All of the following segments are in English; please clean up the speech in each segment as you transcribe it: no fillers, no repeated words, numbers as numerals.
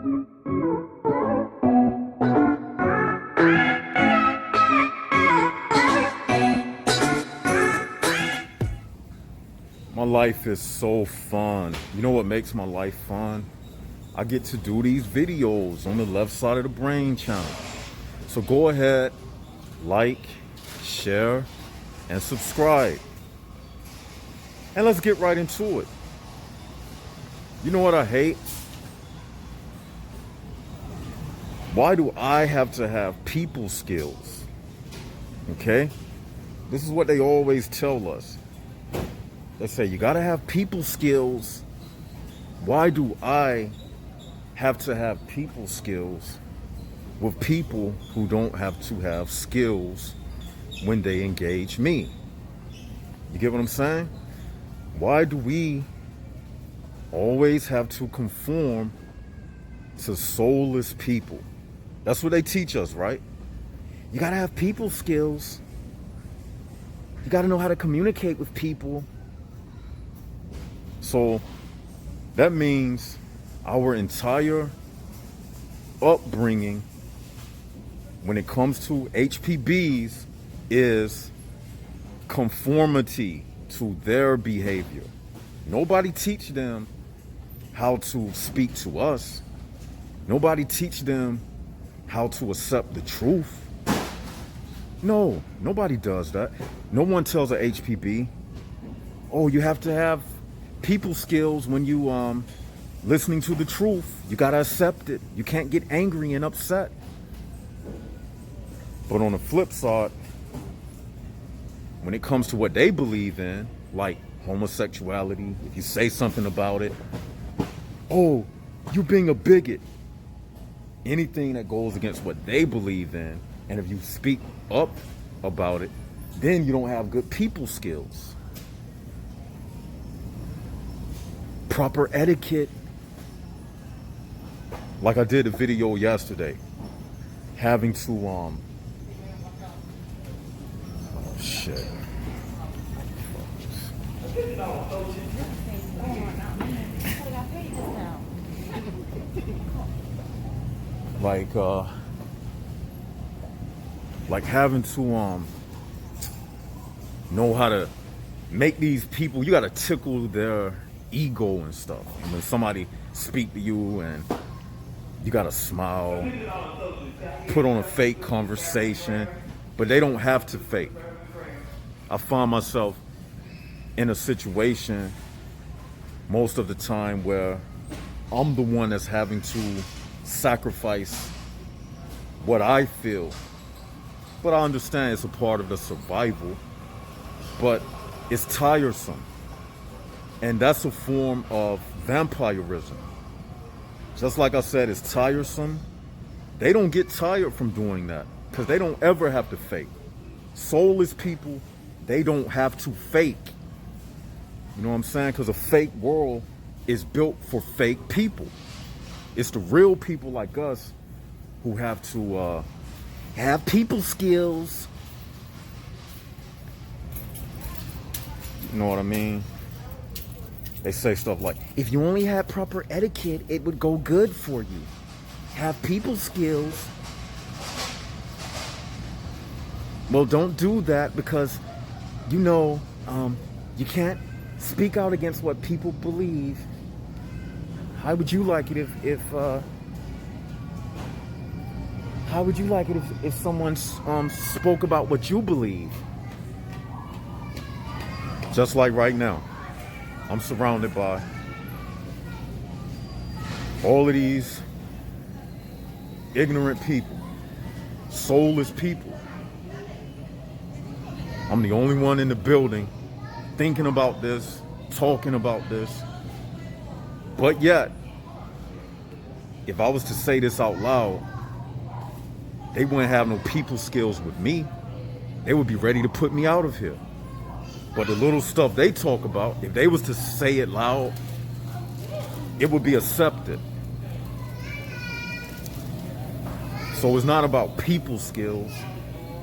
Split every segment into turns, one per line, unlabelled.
My life is so fun. You know what makes my life fun? I get to do these videos on the left side of the brain channel. So go ahead, like, share, and subscribe. And let's get right into it. You know what I hate? Why do I have to have people skills? Okay? This is what they always tell us. They say, you gotta have people skills. Why do I have to have people skills with people who don't have to have skills when they engage me? You get what I'm saying? Why do we always have to conform to soulless people? That's what they teach us, right? You gotta have people skills. You gotta know how to communicate with people. So that means our entire upbringing when it comes to HPBs is conformity to their behavior. Nobody teach them how to speak to us. Nobody teach them how to accept the truth. No, nobody does that. No one tells a HPB, oh, you have to have people skills when you listening to the truth. You gotta accept it. You can't get angry and upset. But on the flip side, when it comes to what they believe in, like homosexuality, if you say something about it, oh, you being a bigot. Anything that goes against what they believe in, and if you speak up about it, then you don't have good people skills. Proper etiquette. Like I did a video yesterday, having to oh shit. Like having to know how to make these people, you gotta tickle their ego and stuff. And when somebody speak to you and you gotta smile, put on a fake conversation, but they don't have to fake. I find myself in a situation most of the time where I'm the one that's having to sacrifice what I feel. But I understand it's a part of the survival, but it's tiresome. And that's a form of vampirism. Just like I said, it's tiresome. They don't get tired from doing that because they don't ever have to fake. Soulless people, they don't have to fake. You know what I'm saying? Because a fake world is built for fake people. It's the real people like us who have to have people skills. You know what I mean? They say stuff like, if you only had proper etiquette, it would go good for you. Have people skills. Well, don't do that because, you know, you can't speak out against what people believe. How would you like it if someone spoke about what you believe? Just like right now, I'm surrounded by all of these ignorant people, soulless people. I'm the only one in the building thinking about this, talking about this. But yet, if I was to say this out loud, they wouldn't have no people skills with me. They would be ready to put me out of here. But the little stuff they talk about, if they was to say it loud, it would be accepted. So it's not about people skills.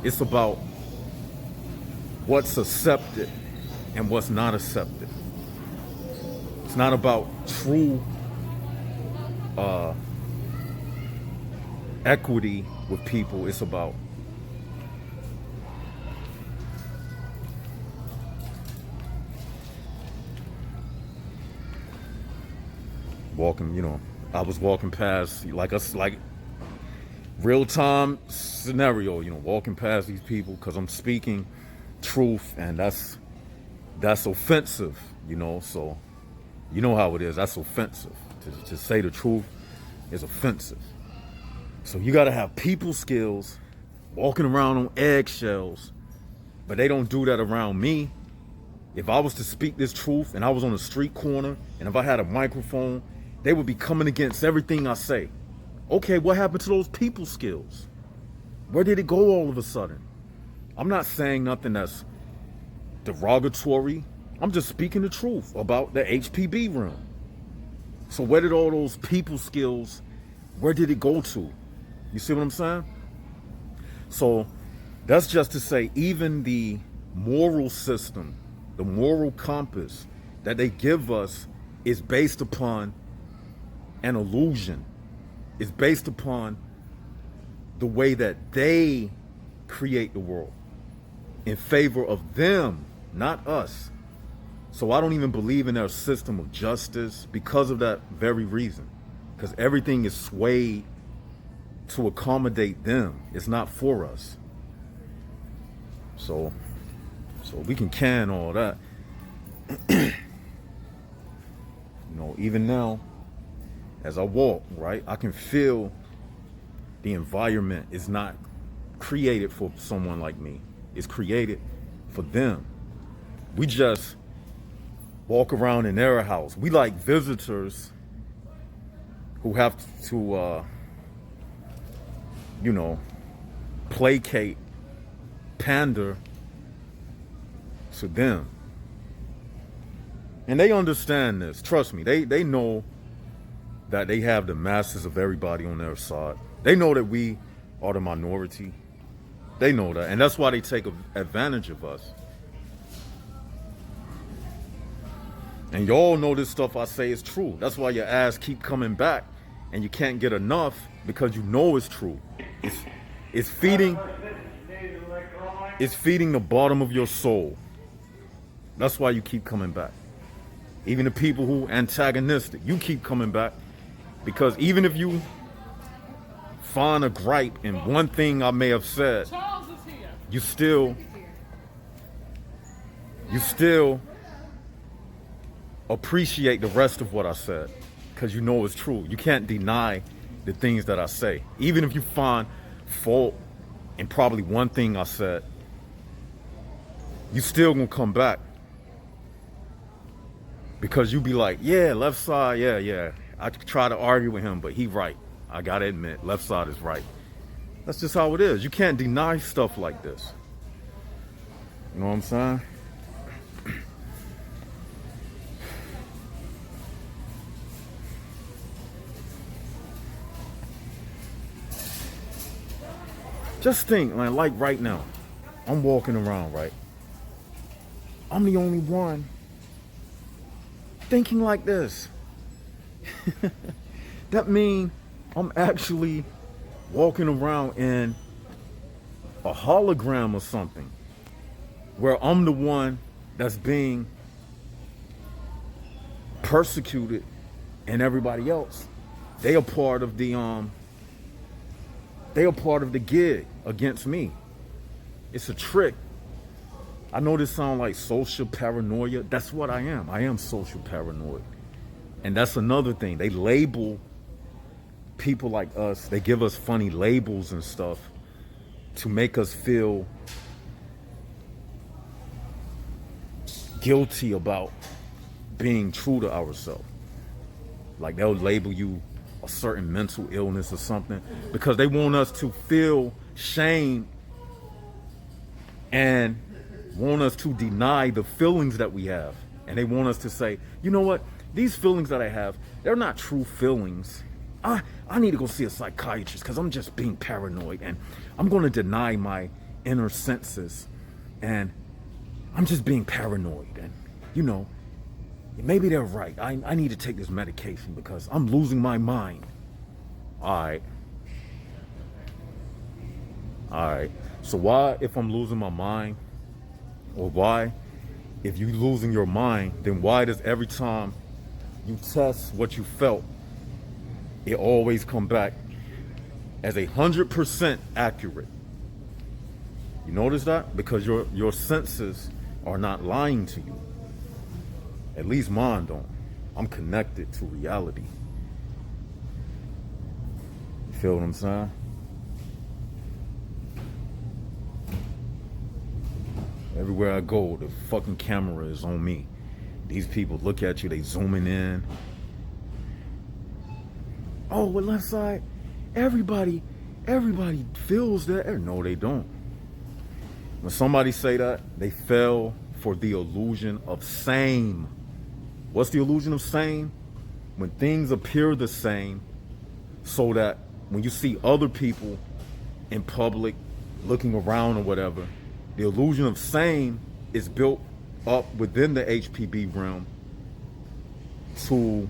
It's about what's accepted and what's not accepted. It's not about true equity with people. It's about walking, I was walking past like us, like real time scenario, walking past these people because I'm speaking truth, and that's offensive, so you know how it is. That's offensive. To say the truth is offensive. So you got to have people skills, walking around on eggshells, but they don't do that around me. If I was to speak this truth and I was on a street corner and if I had a microphone, they would be coming against everything I say. Okay, what happened to those people skills? Where did it go all of a sudden? I'm not saying nothing that's derogatory. I'm just speaking the truth about the HPB room. So where did all those people skills, where did it go to? You see what I'm saying? So that's just to say, even the moral system, the moral compass that they give us is based upon an illusion. It's based upon the way that they create the world in favor of them, not us. So I don't even believe in their system of justice because of that very reason. Because everything is swayed to accommodate them. It's not for us. So we can all that. Even now, as I walk, right, I can feel the environment is not created for someone like me. It's created for them. We just walk around in their house. We like visitors who have to, placate, pander to them. And they understand this. Trust me, they know that they have the masses of everybody on their side. They know that we are the minority. They know that. And that's why they take advantage of us. And y'all know this stuff I say is true. That's why your ass keep coming back and you can't get enough, because you know it's true. It's feeding the bottom of your soul. That's why you keep coming back. Even the people who antagonistic, you keep coming back, because even if you find a gripe in one thing I may have said, you still appreciate the rest of what I said, because you know it's true. You can't deny the things that I say. Even if you find fault in probably one thing I said, you still gonna come back, because you be like, yeah, left side, yeah. I try to argue with him, but he right. I gotta admit, left side is right. That's just how it is. You can't deny stuff like this. You know what I'm saying? Just think, man, like right now, I'm walking around, right? I'm the only one thinking like this. That means I'm actually walking around in a hologram or something, where I'm the one that's being persecuted, and everybody else, they are part of the gig against me. It's a trick. I know this sounds like social paranoia. That's what I am. I am social paranoid. And that's another thing. They label people like us. They give us funny labels and stuff to make us feel guilty about being true to ourselves. Like they'll label you a certain mental illness or something, because they want us to feel shame and want us to deny the feelings that we have. And they want us to say, you know what? These feelings that I have, they're not true feelings. I need to go see a psychiatrist because I'm just being paranoid, and I'm going to deny my inner senses, and I'm just being paranoid. And, maybe they're right. I need to take this medication because I'm losing my mind. All right. All right. So why, if I'm losing my mind, or why, if you losing your mind, then why does every time you test what you felt, it always come back as 100% accurate? You notice that? Because your senses are not lying to you. At least mine don't. I'm connected to reality. You feel what I'm saying? Everywhere I go, the fucking camera is on me. These people look at you, they zooming in. Oh, well, left side, everybody feels that. No, they don't. When somebody say that, they fell for the illusion of same. What's the illusion of same? When things appear the same, so that when you see other people in public looking around or whatever, the illusion of same is built up within the HPB realm to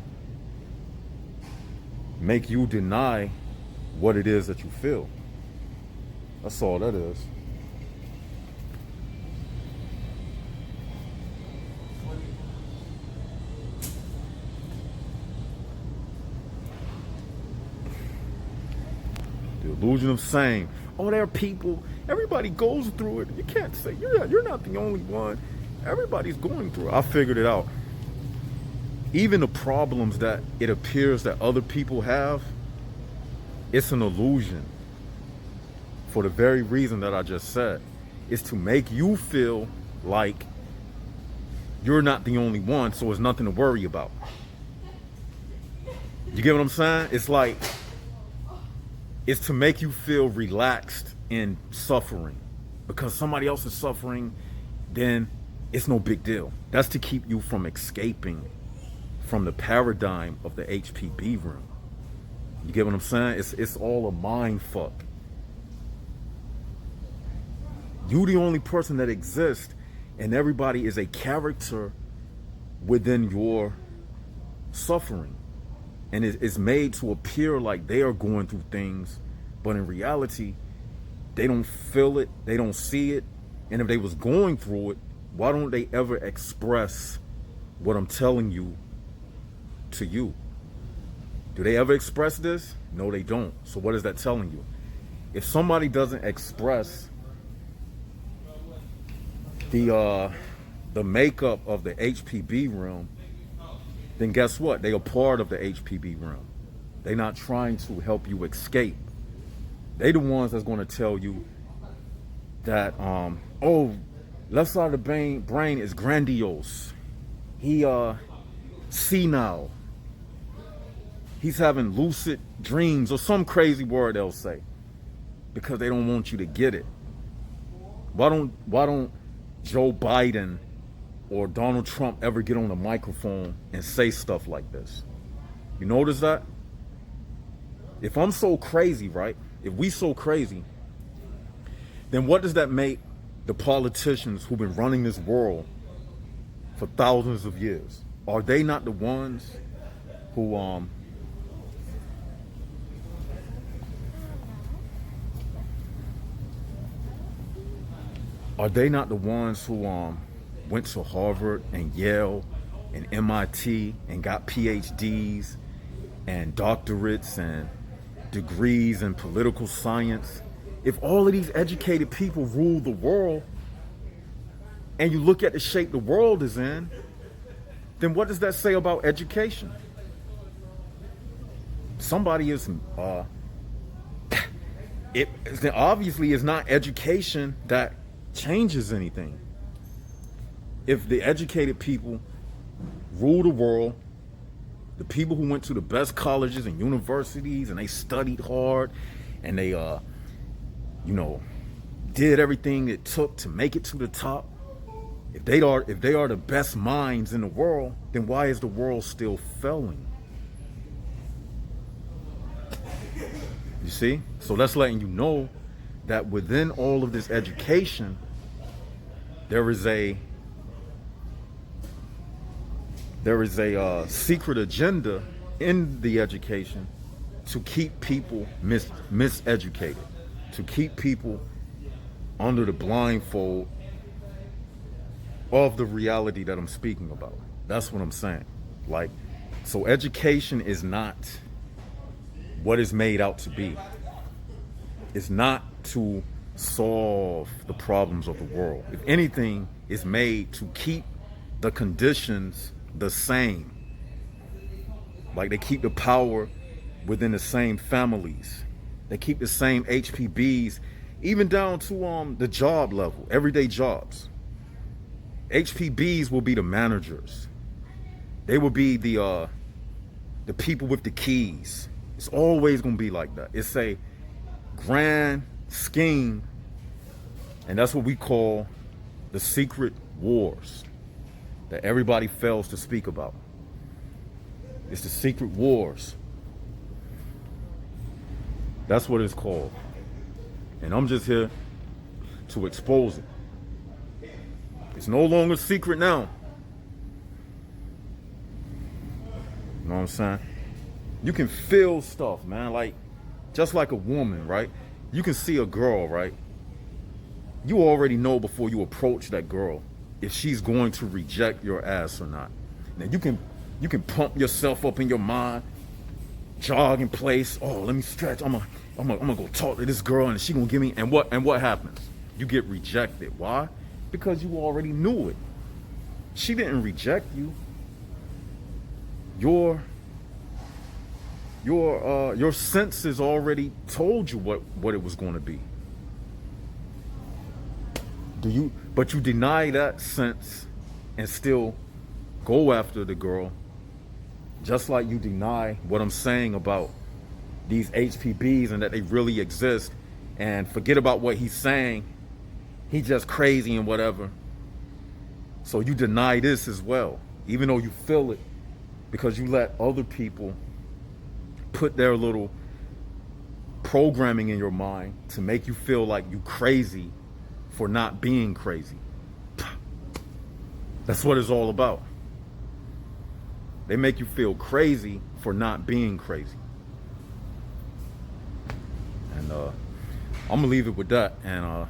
make you deny what it is that you feel. That's all that is. The illusion of same. Oh, there are people. Everybody goes through it. You can't say you're not the only one. Everybody's going through it. I figured it out. Even the problems that it appears that other people have, it's an illusion. For the very reason that I just said. It's to make you feel like you're not the only one, so it's nothing to worry about. You get what I'm saying? It's like, it's to make you feel relaxed in suffering. Because somebody else is suffering, then it's no big deal. That's to keep you from escaping from the paradigm of the HPB room. You get what I'm saying? It's all a mind fuck. You the only person that exists, and everybody is a character within your suffering. And it's made to appear like they are going through things, but in reality, they don't feel it, they don't see it. And if they was going through it, why don't they ever express what I'm telling you to you? Do they ever express this? No, they don't. So what is that telling you? If somebody doesn't express the makeup of the HPB realm, then guess what? They are part of the HPB realm. They're not trying to help you escape. They the ones that's going to tell you that, oh, left side of the brain is grandiose. He senile. He's having lucid dreams, or some crazy word they'll say, because they don't want you to get it. Why don't Joe Biden or Donald Trump ever get on the microphone and say stuff like this? You notice that? If I'm so crazy, right? If we so crazy, then what does that make the politicians who've been running this world for thousands of years? Are they not the ones who went to Harvard and Yale and MIT and got PhDs and doctorates and degrees in political science? If all of these educated people rule the world, and you look at the shape the world is in, then what does that say about education? Somebody is it obviously is not education that changes anything. If the educated people rule the world, the people who went to the best colleges and universities and they studied hard and they did everything it took to make it to the top, if they are the best minds in the world, then why is the world still failing? You see? So that's letting you know that within all of this education, there is a secret agenda in the education to keep people miseducated. to keep people under the blindfold of the reality that I'm speaking about. That's what I'm saying. Like, so education is not what it's made out to be. It's not to solve the problems of the world. If anything, it's made to keep the conditions the same. Like, they keep the power within the same families. They keep the same HPBs, even down to the job level, everyday jobs. HPBs will be the managers. They will be the people with the keys. It's always gonna be like that. It's a grand scheme, and that's what we call the secret wars that everybody fails to speak about. It's the secret wars. That's what it's called. And I'm just here to expose it. It's no longer secret now. You know what I'm saying? You can feel stuff, man. Like, just like a woman, right? You can see a girl, right? You already know before you approach that girl if she's going to reject your ass or not. Now you can pump yourself up in your mind, jog in place. Oh, let me stretch. I'm gonna go talk to this girl, and she gonna give me. And what happens? You get rejected. Why? Because you already knew it. She didn't reject you. Your senses already told you what it was going to be. But you deny that sense and still go after the girl, just like you deny what I'm saying about these HPBs and that they really exist, and forget about what he's saying. He's just crazy and whatever. So you deny this as well, even though you feel it, because you let other people put their little programming in your mind to make you feel like you crazy for not being crazy. That's what it's all about. They make you feel crazy for not being crazy. And I'm gonna leave it with that. And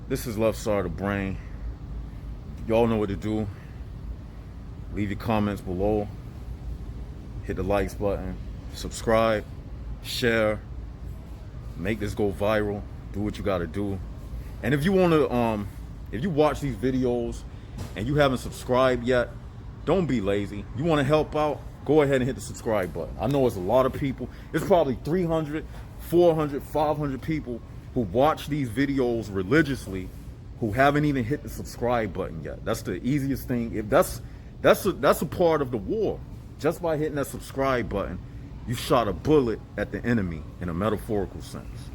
this is Left Side of the Brain. Y'all know what to do. Leave your comments below. Hit the likes button. Subscribe. Share. Make this go viral. Do what you gotta do. And if you wanna, if you watch these videos and you haven't subscribed yet, don't be lazy. You wanna help out? Go ahead and hit the subscribe button. I know it's a lot of people. It's probably 300, 400, 500 people who watch these videos religiously who haven't even hit the subscribe button yet. That's the easiest thing. If that's a part of the war. Just by hitting that subscribe button, you shot a bullet at the enemy in a metaphorical sense,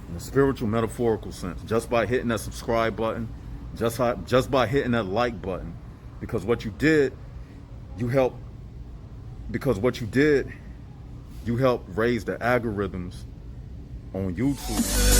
in a spiritual metaphorical sense. Just by hitting that subscribe button, just by hitting that like button, because what you did, you helped raise the algorithms on YouTube.